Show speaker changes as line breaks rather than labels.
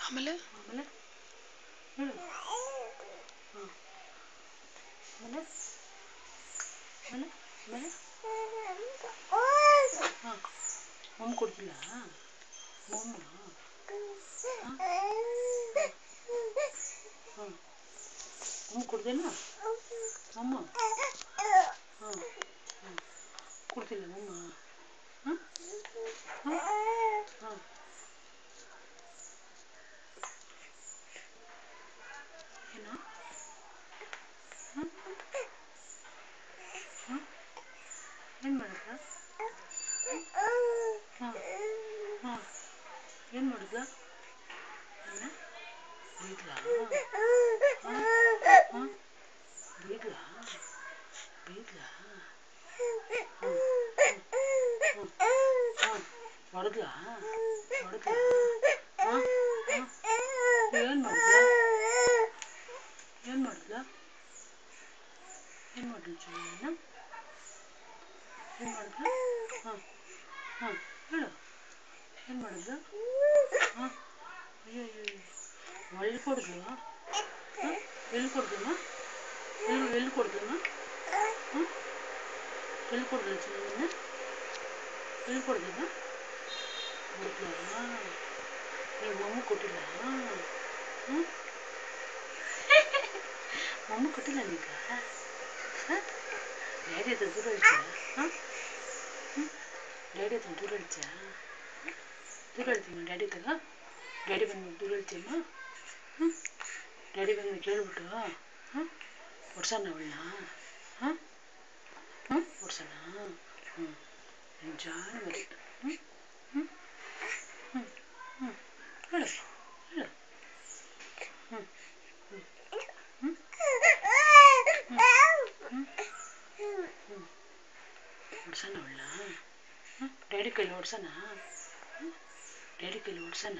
ಆಮೇಲೆ ಆಮೇಲೆ ಹೇಳು. ಹಾಂ ಆಮೇಲೆ ಆಮೇಲೆ ಆಮೇಲೆ ಹಾಂ ಮಮ್ಮಿ ಕೊಡ್ತಿಲ್ಲ ಮಮ್ಮ ಹಾಂ ಹಾಂ ಮಮ್ಮಿ ಕೊಡ್ತಿಲ್ಲ ಮಮ್ಮ ಹಾಂ ಹಾಂ ಕೊಡ್ತಿಲ್ಲ ಮಮ್ಮ ಹಾಂ ಹಾಂ ಹಾಂ ಏನು ಹಾಂ ಹಾಂ ಏನು ಮಾಡಿದ್ಲ ಹಾಂ ಹಾಂ ಏನು ಮಾಡಿದ್ಲ ಏನು ಬೈದ್ಲಾ ಹಾಂ ಹಾಂ ಬೈದ್ಲಾ ಬೈದ್ಲಾ ಹಾಂ ಹಾಂ ಹೊಡೆದ್ಲಾ ಹೊಡೆದ್ಲಾ ಹಾಂ ಹಾಂ ಏನು ಮಾಡಿದ್ಲ ಏನು ಮಾಡಿದ್ಲ ಏನು ಮಾಡಿದ್ಲು ಚಿನ್ನ ಏನು ಮಾಡಿದ್ಲ ಹಾಂ ಹಾಂ ಹೇಳು ಏನು ಮಾಡಿದ್ಲು ಹಾಂ ಅಯ್ಯೋ ಅಯ್ಯೋ ಎಲ್ಲಿ ಕೊಡಿದ್ಲು ಹಾಂ ಎಲ್ಲಿ ಕೊಡ್ದಮ್ಮ ಎಲ್ಲಿ ಕೊಡ್ದಮ್ಮ ಹಾಂ ಎಲ್ಲಿ ಕೊಡ್ದಲ್ಲ ಚಿನ್ನ ಎಲ್ಲಿ ಕೊಡ್ದಮ್ಮ ಕೊಡ್ಲಾ ನೀವು ಮಮ್ಮಿ ಕೊಟ್ಟಿಲ್ಲ ಹ್ಞೂ ಮಮ್ಮಿ ಕೊಟ್ಟಿಲ್ಲ ನೀಗ ಹಾಂ ಡ್ಯಾಡಿ ಹತ್ರ ದೂರ ಹೇಳ್ತೀಯ ಹಾಂ ಹ್ಞೂ ಡ್ಯಾಡಿ ಹತ್ರ ದೂರ ಹೇಳ್ತೀಯ ದೂರ ಹೇಳ್ತೀಯ ಡ್ಯಾಡಿ ಹತ್ರ ಡ್ಯಾಡಿ ಬಂದು ದೂರ ಹೇಳ್ತೀಯಮ್ಮ ಹ್ಞೂ ಡ್ಯಾಡಿ ಬಂದು ಕೇಳ್ಬಿಟ್ಟು ಹಾಂ ಹೊಡ್ಸೋಣ ಅವಳನ್ನ ಹಾಂ ಹಾಂ ಹೊಡ್ಸೋಣ ಹ್ಞೂ ಜಾಣ ಮರಿ ಹ್ಞೂ ಹ್ಞೂ ಹ್ಞೂ ಹ್ಞೂ ಹೇಳು ಹೇಳು ಹ್ಞೂ ಹ್ಞೂ ಹ್ಞೂ ಹ್ಞೂ ಹ್ಞೂ ಹೊಡ್ಸೋಣ ಅವಳನ್ನ ಹಾಂ ಡ್ಯಾಡಿ ಕೈಲಿ ಹೊಡ್ಸೋಣ ಡ್ಯಾಡಿ ಕೈಲಿ ಹೊಡ್ಸೋಣ